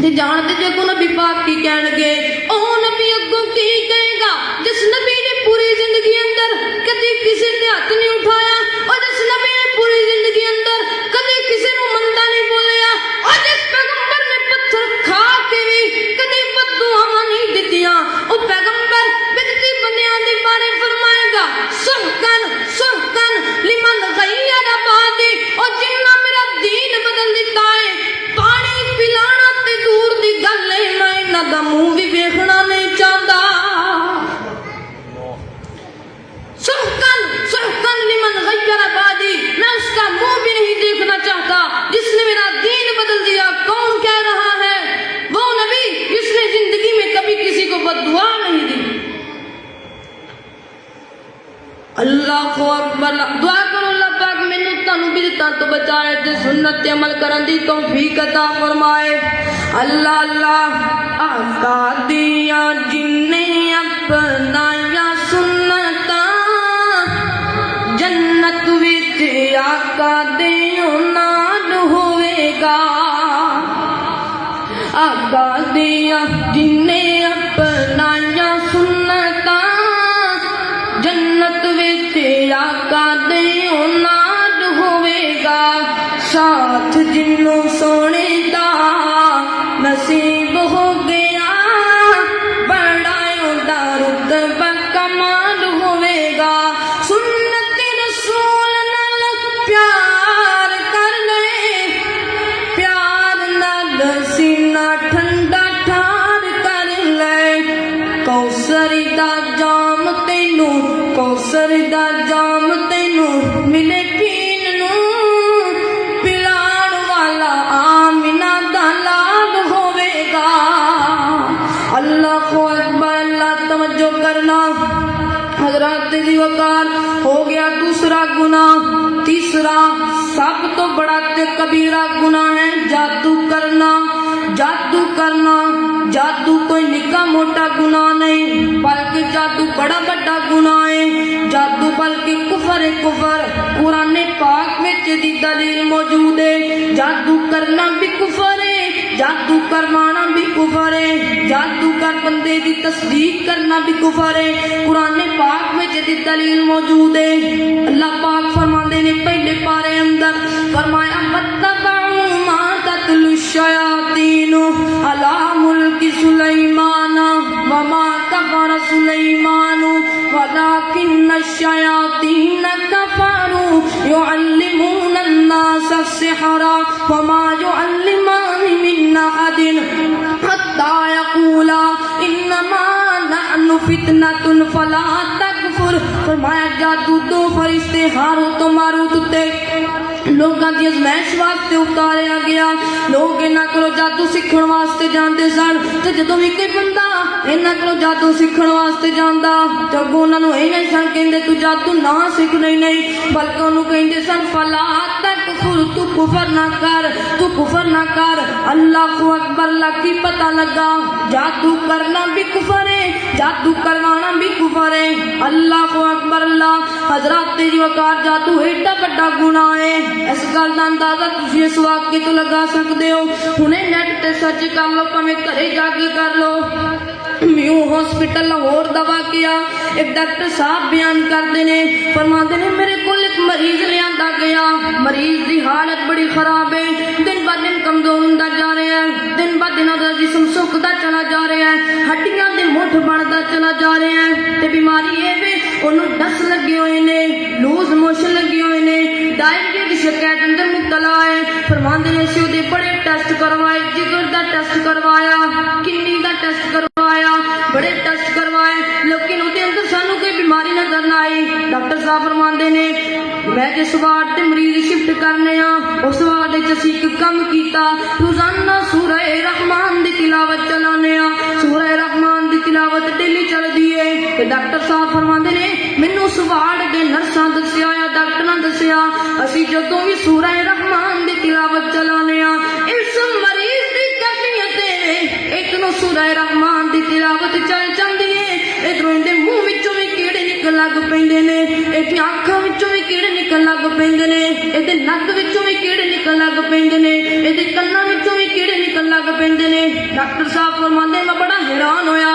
تے جانتے جے کو نبی پاک کی کہن گے او نبی اگوں کی کہے گا جس نبی نے پوری زندگی اندر کدی کسی تے ہاتھ نہیں اٹھایا اور جس نبی نے پوری زندگی اندر کدی کسی نوں مندا نہیں بولیا اور جس پیغمبر نے پتھر کھا کے بھی کدی بددعاواں نہیں دتیاں او پیغمبر بدعتی بندیاں دے بارے فرمائے گا سحقن لمن غیر بادی اور جنہ میرا دین بدل دیتا ہے پانی پلانا تے دور دی گل ہے میں انہاں دا منہ بھی ویکھنا نہیں چاہتا سحقن لمن غیر بادی میں اس کا منہ بھی نہیں دیکھنا چاہتا جس نے میرا دین بدل دیا کون کہہ رہا ہے وہ نبی جس نے زندگی میں کبھی کسی کو بددعا نہیں دی اللہ اکبر دعا کرو اللہ پاک مینوں تانوں بدعتاں تو بچائے تے سنت تے عمل کرن دی توفیق عطا فرمائے اللہ اللہ آقا دیا جن نے اپنایا سنتاں جنت وچ آقا دے نال ہوے گا آقا دیا جن نے اپنایا سنتاں جنت وچ آقا دے نال ہوے گا ساتھ جنوں سونے دا نصیب ہو گیا بڑا اوندا رتبہ کمال ہوے گا سنت رسول نال پیار کر لے پیار نال سینہ ٹھنڈا ٹھار کر لے کوثر دا جام تینوں کوثر دا جام تینوں ملے پین نوں پلان والا हजरात दी वकार हो गया दूसरा गुनाह। तीसरा सब तो बड़ा ते कबीरा गुनाह है जादू करना। जादू करना, जादू कोई निक्का मोटा गुनाह नहीं, बल्कि जादू बड़ा बड़ा गुनाह है। जादू बल्कि कुफर है कुफर। कुराने पाक में दी दलील मौजूद है। जादू करना भी कुफर है, जादू करवाना भी कुफर है, जादू कर बंदे की तस्दीक करना भी कुफर है। कुराने पाक में दी दलील मौजूद है। अल्लाह पाक फरमाते ने पहले पारे अंदर फरमाया वत्तबअू मा ततलु शयातीन अला मुल्की सुलैमान वमा कफर सुलैमान वलाकिन्न शयातीन कफरू युअल्लिमून अन्नास अस्सिहरा वमा युअल्लिमानि मिन अहदिन हत्ता यक़ूला इन्नमा नहनु फितनतुन फला तकफुर। फरमाया जादू दो फरिश्ते हारूत तो मारूत उत्ते लोगों की अजमैश वास्ते उतारिया गया। लोग इन्हां कोलों जादू सीखण वास्ते जाते सन ते जदों भी कोई बंदा इन्हां कोलों जादू सीखण वास्ते जांदा ते अगों उन्हां नूं इह नहीं सन कहंदे तू जादू ना सीख नहीं, बल्कि उन्होंने कहंदे सन फला तकफुर, तू कुफर ना कर, तू कुफर ना कर। अल्लाहु अकबर। की पता लगा जादू करना भी कुफर है, जादू करवाना भी कुफर है। अल्लाहु अकबर। अल्लाह हजरात दी वकार जादू एडा बड़ा गुनाह है। इस गल का अंदाजा तुसीं इस वाक्य तो लगा सकते हो। हुणे नेट ते सर्च कर लो, भावें घरे जाके कर लो। म्यू हॉस्पिटल लाहौर दा वाकया एक डॉक्टर साहब बयान करते ने, फरमाते ने मेरे को एक मरीज लिया गया। मरीज की हालत बड़ी खराब है, दिन ब दिन कमजोर होता जा रहा है, दिन ब दिन उसका जिस्म सुकता चला जा रहा है, हड्डियां दे मुठ बनता चला जा रहा है। ते बीमारी ये वे उन्होंने डस लगे हुए ने, लूज मोशन लगे हुए ने, डायबिटीज की शिकायत अंदर मुबतला है। फरमाते ने असीं उहदे बड़े टेस्ट करवाए, जिगर का टेस्ट करवाया, किडनी का टेस्ट करवाया, बड़े टेस्ट करवाए, लेकिन उसके अंदर सानू कोई बीमारी नजर ना आई। डॉक्टर साहब फरमाते ने मैं जिस वार्ड ते मरीज शिफ्ट करने उस वार्ड असीं एक कम किया, रोजाना सूरह रहमान दी तिलावत चलाने। सूरह रहमान दी तिलावत डेली चलती है। ते डॉक्टर साहब फरमाते ने मैनू उस वार्ड के नर्सां दस्सिया या डॉक्टरां दस्सिया असीं जदों भी सूरह रहमान दी तिलावत चलाने इस मरीज दी कैफियत एक नूं सूरह रहमान दी तिलावत चल जांदी है, इधरों इहदे मूंह विचों भी कीड़े निकल लग पैंदे ने, इहदियां अखां विचों भी कीड़े निकल लग पैंदे ने, इहदे नक विचों भी कीड़े निकल लग पैंदे ने, इहदे कन्नां विचों भी कीड़े निकल लग पैंदे ने। डॉक्टर साहब फरमांदे मैं बड़ा हैरान होया।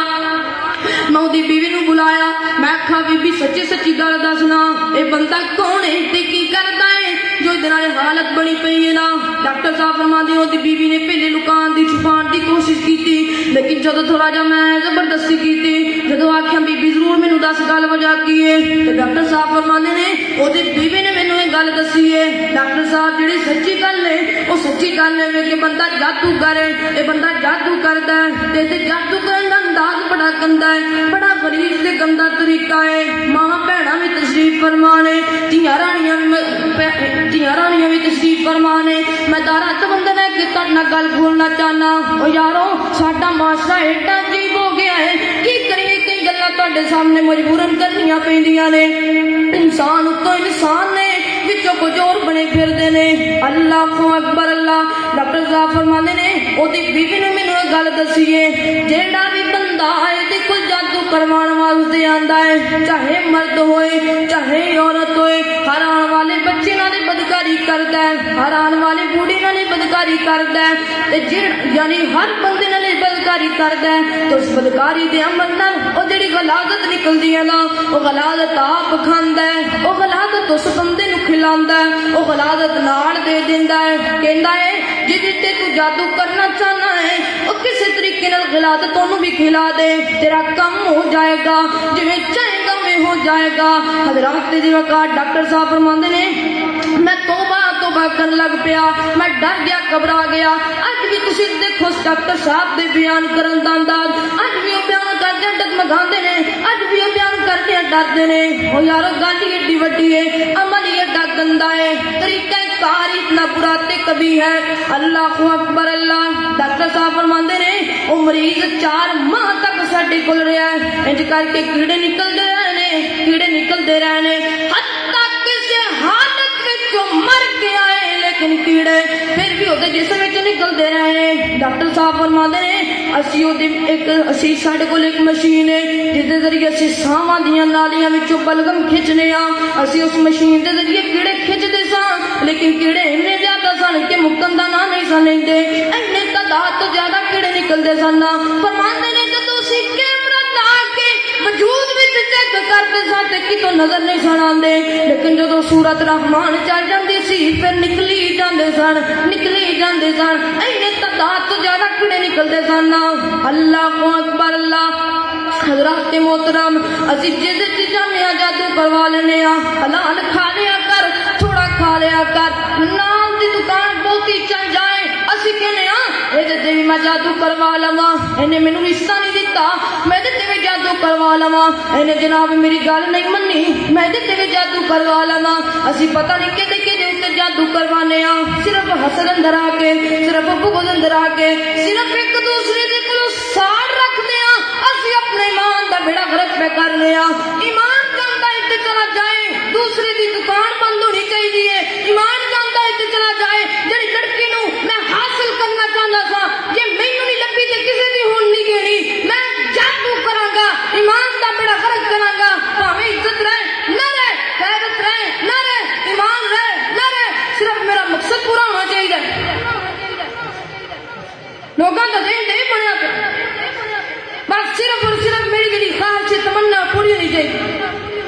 मैं उसकी बीवी नूं बुलाया, मैं आखा बीबी सच्ची सच्ची गल दसना ये बंदा कौन है ते की करदा है जो इहदे नाल हालत बनी पई है ना। डॉक्टर साहब फरमांदे उसकी बीवी ने पहले लुकान दी छुपाण दी कोशिश की, लेकिन जो थोड़ा जा मैं जबरदस्ती की, जो आख्या बीबी जरूर मैनू दस गल वजह की है, तो डॉक्टर साहब फरमांदे ने उसकी बीवी ने मैनू ये गल दसी है। डॉक्टर साहब जी सच्ची गल है वो सच्ची गल है कि बंदा जादू करे, ये बंदा जादू करता है, ते जादू करने का अंदाज बड़ा गंदा है, बड़ा गरीब से गंदा तरीका है। मां भैणा भी तशरीफ फरमाने, धियां राणियां भी तशरीफ फरमाने। मैं दारा बंदे ने तुहाडे नाल गल बोलना चाहना। ओ यारो साडा माशरा एडा अजीब हो गया है, की करिए कई गल्लां तुहाडे सामने मजबूरन करनियां पैंदियां ने। इंसान उत्तों इंसान ने विचों कुछ और बने फिरदे ने। अल्लाहु अकबर। अल्लाह डॉक्टर साहब फरमांदे ने ओदी बीवी ने मैनू एक गल दसी है, जेड़ा भी बंदा इहदे कोल जादू करवाण वास्ते आंदा है, चाहे मर्द होए चाहे औरत होए, हर आने वाले बच्चे नाल बदकारी करदा है, हर आने वाले बूढ़े नाल बदकारी करदा है, ते यानी हर बंदे नाल बदकारी करदा है। तो उस बदकारी दे अमल नाल ओ जेड़ी गलादत निकलदी है ना, ओ गलादत आप खांदा है, ओ गलादत उस बंदे नूं खिलांदा है, ओ गलादत नाल दे दिंदा है। कहंदा है जिहदे ते तू जादू करना चाहना है ओ किसी तरीके नाल गलादत ओनूं भी खिला दे, तेरा काम हो जाएगा, जिवें चाहेगा उवें हो जाएगा। हज़रात दी वकार डॉक्टर साहब फरमांदे ने मैं तौबा कर लग पिया, मैं डर गया घबरा गया। अज भी तुसीं देखो डॉक्टर साहब दे बयान करन दा अंदाज, अज भी वो बयान करदे डगमगांदे ने, अज भी वो बयान करदे डरदे ने। ओ यारो गल ही एडी वड्डी है, अमल ही एडा गंदा है, तरीका कार इतना बुरा ते कभी है। अल्लाहु अकबर। अल्लाह डॉक्टर साहब फरमांदे ने ओ मरीज 4 माह तक साडे कोल रहा है, इंज करके कीड़े निकलदे रहे ने, कीड़े निकलते रहने, हत्ता किसी हालत विचों मर के आए लेकिन कीड़े फिर भी ਉਹਦੇ ਜਿਸਮ ਵਿੱਚ ਨਿਕਲਦੇ ਰਹੇ। ਡਾਕਟਰ ਸਾਹਿਬ ਫਰਮਾਉਂਦੇ ਨੇ ਅਸੀਂ ਸਾਡੇ ਕੋਲ ਇੱਕ ਮਸ਼ੀਨ ਹੈ ਜਿਹਦੇ ਜ਼ਰੀਏ ਅਸੀਂ ਸਾਹਾਂ ਦੀਆਂ ਨਾਲੀਆਂ ਵਿੱਚੋਂ ਬਲਗਮ ਖਿੱਚਨੇ ਆ। ਅਸੀਂ ਉਸ ਮਸ਼ੀਨ ਦੇ ਜ਼ਰੀਏ ਕੀੜੇ ਖਿੱਚਦੇ ਸਾਂ ਲੇਕਿਨ ਕੀੜੇ ਇੰਨੇ ਜ਼ਿਆਦਾ ਸਨ ਕਿ ਮੁੱਕਣ ਦਾ ਨਾਂ ਨਹੀਂ ਸਨ ਲੈਂਦੇ, ਇੰਨੇ ਤਾਦਾਦ ਤੋਂ ਜ਼ਿਆਦਾ ਕੀੜੇ ਨਿਕਲਦੇ ਸਨ। ਫਰਮਾਉਂਦੇ ਨੇ ਜਦੋਂ ਅਸੀਂ ਕੈਮਰਾ ਲਾ ਕੇ ਵਜੂਦ ਵਿੱਚ ਚੈੱਕ ਕਰਦੇ ਸਾਂ ਤੇ ਕਿਤੋਂ ਨਜ਼ਰ ਨਹੀਂ ਸਨ ਆਉਂਦੇ, ਲੇਕਿਨ ਜਦੋਂ ਸੂਰਤ ਰਹਿਮਾਨ ਚੱਲ ਜਾਂਦੀ ਸੀ ਫਿਰ ਨਿਕਲੀ ਜਾਂਦੇ ਸਨ, ਨਿਕਲੀ ਜਾਂਦੇ ਸਨ। ਇੰਨੇ ਤਾਦਾਦ ਤੋਂ ਜ਼ਿਆਦਾ ਕੀੜੇ ਨਿਕਲਦੇ ਸਨ। ਅੱਲਾਹੁ ਅਕਬਰ। ਅੱਲਾਹ ਹਜ਼ਰਤ मोहतरम ਅਸੀਂ ਜਿੱਦ ਚੀਜ਼ਾਂ में जादू करवा लेने हलाल खा लिया कर, थोड़ा खा लिया कर, नाम की दुकान बहुती चल जाए ਅਸੀਂ कहने ਇਹਦੇ ਵੀ ਮੈਂ ਜਾਦੂ ਕਰਵਾ ਲਵਾਂ, ਇਹਨੇ ਮੈਨੂੰ ਰਿਸ਼ਤਾ ਨਹੀਂ ਦਿੱਤਾ ਮੈਂ ਇਹਦੇ ਤੇ ਵੀ ਜਾਦੂ ਕਰਵਾ ਲਵਾਂ, ਇਹਨੇ ਜਨਾਬ ਮੇਰੀ ਗੱਲ ਨਹੀਂ ਮੰਨੀ ਮੈਂ ਇਹਦੇ ਤੇ ਵੀ ਜਾਦੂ ਕਰਵਾ ਲਵਾਂ। ਅਸੀਂ ਪਤਾ ਨਹੀਂ ਕਿਹਦੇ ਕਿਹਦੇ ਉੱਤੇ ਜਾਦੂ ਕਰਵਾਨੇ ਆ, ਸਿਰਫ ਹਸਦ ਅੰਦਰ ਆ ਕੇ, ਸਿਰਫ ਬੁਗਜ਼ ਅੰਦਰ ਆ ਕੇ, ਸਿਰਫ ਇੱਕ ਦੂਸਰੇ ਦੇ ਕੋਲੋਂ ਸਾੜ ਰੱਖਦੇ ਆ। ਅਸੀਂ ਆਪਣੇ ईमान ਦਾ ਬੇੜਾ ਗਰਕ ਪੇ ਕਰ ਲਿਆ। ईमान ਜਾਂਦਾ ਇੱਥੇ ਚਲਾ ਜਾਏ, ਦੂਸਰੇ ਦੀ ਦੁਕਾਨ ਬੰਦ ਹੋਣੀ ਚਾਹੀਦੀ ਹੈ। ईमान ਜਾਂਦਾ ਇੱਥੇ ਚਲਾ ਜਾਏ, ਜਿਹੜੀ ਲੜਕੀ ਨੂੰ ਮੈਂ ਹਾਸਲ ਕਰਨਾ ਚਾਹੁੰਦਾ ਸਾਂ ਜੇ ਮੈਨੂੰ ਨਹੀਂ ਲੱਭੀ ਤੇ ਕਿਸੇ ਦੀ ਹੁਣ ਨਹੀਂ ਗੇਣੀ, ਮੈਂ ਜਾਦੂ ਕਰਾਂਗਾ, ईमान ਦਾ ਬੇੜਾ ਗਰਕ ਕਰਾਂਗਾ। ਭਾਵੇਂ ਇੱਜ਼ਤ ਰਹੇ ਨਾ ਰਹੇ, ਗੈਰਤ ਰਹੇ ਨਾ ਰਹੇ, ईमान ਰਹੇ ਨਾ ਰਹੇ, ਸਿਰਫ ਮੇਰਾ ਮਕਸਦ ਪੂਰਾ ਹੋਣਾ ਚਾਹੀਦਾ। ਲੋਕਾਂ ਦਾ ਦੇਣ ਦੇ ਬਣਿਆ बस सिर्फ और सिर्फ मेरी जी ख्वाहिश तमन्ना पूरी होनी चाहिए।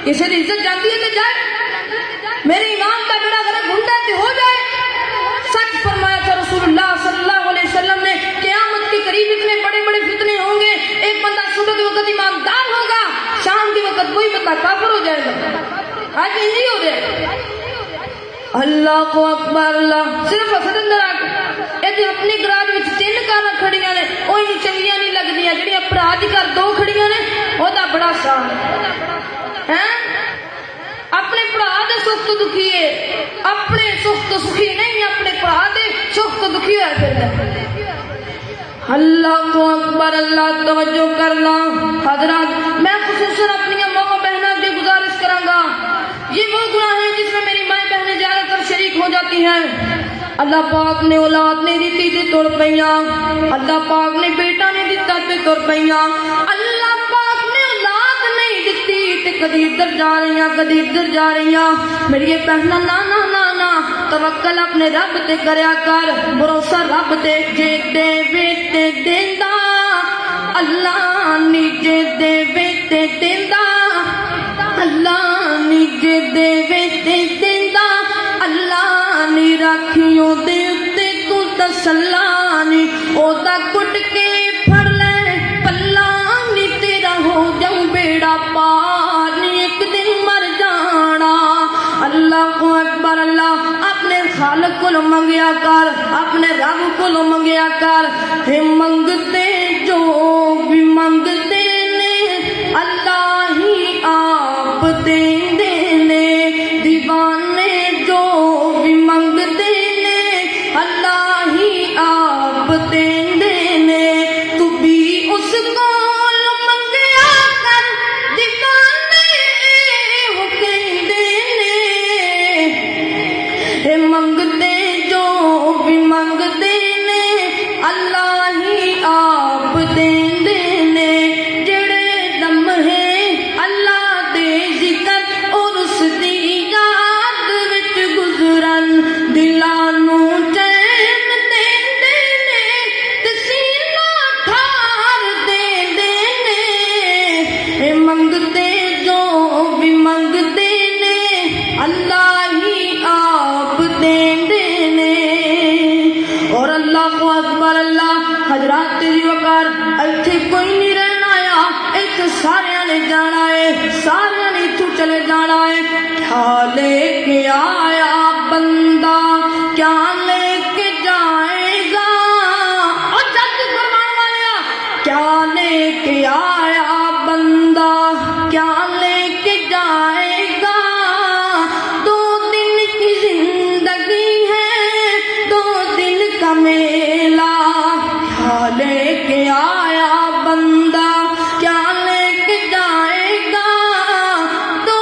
किसी की इज्जत जाती है तो जाए, मेरे ईमान का बेड़ा अगर गुंडा तो हो जाए। सच फरमाया था रसूलुल्लाह सल्लल्लाहु अलैहि वसल्लम ने, क़यामत के करीब इतने बड़े बड़े फितने होंगे, एक बंदा सुबह के वक्त ईमानदार होगा, शाम के वक्त कोई बंदा काफिर हो जाएगा। आज इंजी हो जाए। अल्लाह को अकबर। अल्लाह सिर्फ हसद अंदर आ के अपनी गराज में 3 कारां खड़ियां ने, ओह ही चंगियां नहीं लगदियां, ਜਿਹੜੀਆਂ ਭਰਾ ਦੀ ਘਰ 2 ਖੜੀਆਂ ਨੇ ਉਹਦਾ ਬੜਾ ਸਾਹ ਹੈ। ਆਪਣੇ ਭਰਾ ਦੇ ਸੁੱਖ ਤੋਂ ਦੁਖੀ ਹੈ, ਆਪਣੇ ਸੁੱਖ ਤੋਂ ਸੁਖੀ ਨਹੀਂ, ਆਪਣੇ ਭਰਾ ਦੇ ਸੁੱਖ ਤੋਂ ਦੁਖੀ ਹੋਇਆ ਫਿਰਦਾ। अल्लाह को अकबर। अल्लाह तवज्जो करना हजरत, मैं खुसूसन अपनी माँ बहनों की गुजारिश करांगा, ये वो गुनाह है जिसमें मेरी माँ बहनें ज्यादातर शरीक हो जाती हैं। अल्लाह पाक ने औलाद नहीं दी ते तुर पईयां, अल्लाह पाक ने बेटा नहीं दिता ते तुर पईयां, अल्लाह पाक ने औलाद नहीं दिती ते कदी इधर जा रही कदी इधर जा रही। मेरी बहना ना ना ना ना, तवक्कल अपने रब ते करया कर, भरोसा रब ते, जे देवे ते देंदा अल्लाह निजे देवे ते देंदा, अल्लाह निजे देवे ते देंदा, अल्लाह नी राखियों दे उत्ते तू तसल्ला नी, ओदा कुट के फड़ ले पल्ला नी, तेरा हो जाऊं बेड़ा पार नी, एक दिन मर जाना। अल्लाह को अकबर। अल्लाह अपने खालक को मंगया कर, अपने रब को मंगया कर। हे मंगते जो भी मंगते ने अल्लाह ही आप देंदे ने, दीवाने जो भी मंगते ने अल्लाह ही आप देंदे ने, तू भी उसको मंगया कर, दीवाने हो कहंदे ने। हे मंगते जो भी मंगते ने अल्लाह ही आप देंदे ने, जेड़े लम्हे अल्लाह दे जिक्र और उसदी याद विच गुजरन, दिलां नूं चैन देंदे ने ते सीना ठार देंदे ने। हे मंगते जो भी मंगते ने अल्लाह ही आप देंदे ने। और अल्लाह को अकबर। अल्लाह हजरात तेरी वकार, इत्थे कोई नहीं रहना आया, इत्थे सारियां ने जाना है, सारियां ने इत्थों चले जाना है। क्या लेके आया बंदा क्या लेके जाएगा, और जादू करवाने वाले क्या लेके आया बंदा क्या लेके जाएगा। 2 दिन की जिंदगी है, 2 दिन का मेला, क्या लेके आया बंदा क्या लेके जाएगा। 2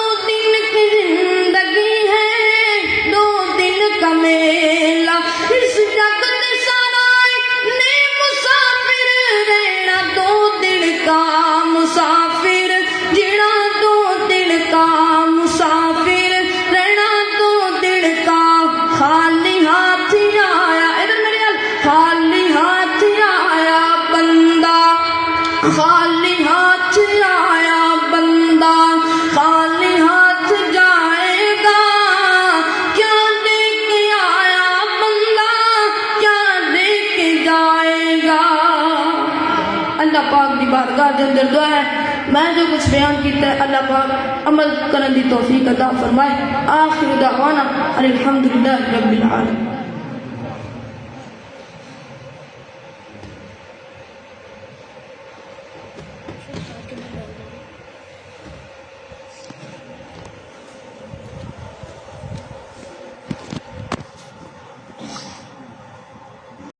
خالی ہاتھ آیا بندہ خالی ہاتھ جائے گا، کیا دے کے آیا بندہ کیا دے کے جائے گا۔ اللہ پاک دی بارگاہ دے اندر دعا ہے میں جو کچھ بیان کیتا ہے اللہ پاک عمل کرنے دی توفیق عطا فرمائے۔ آخر دعوانا الحمدللہ رب العالمین۔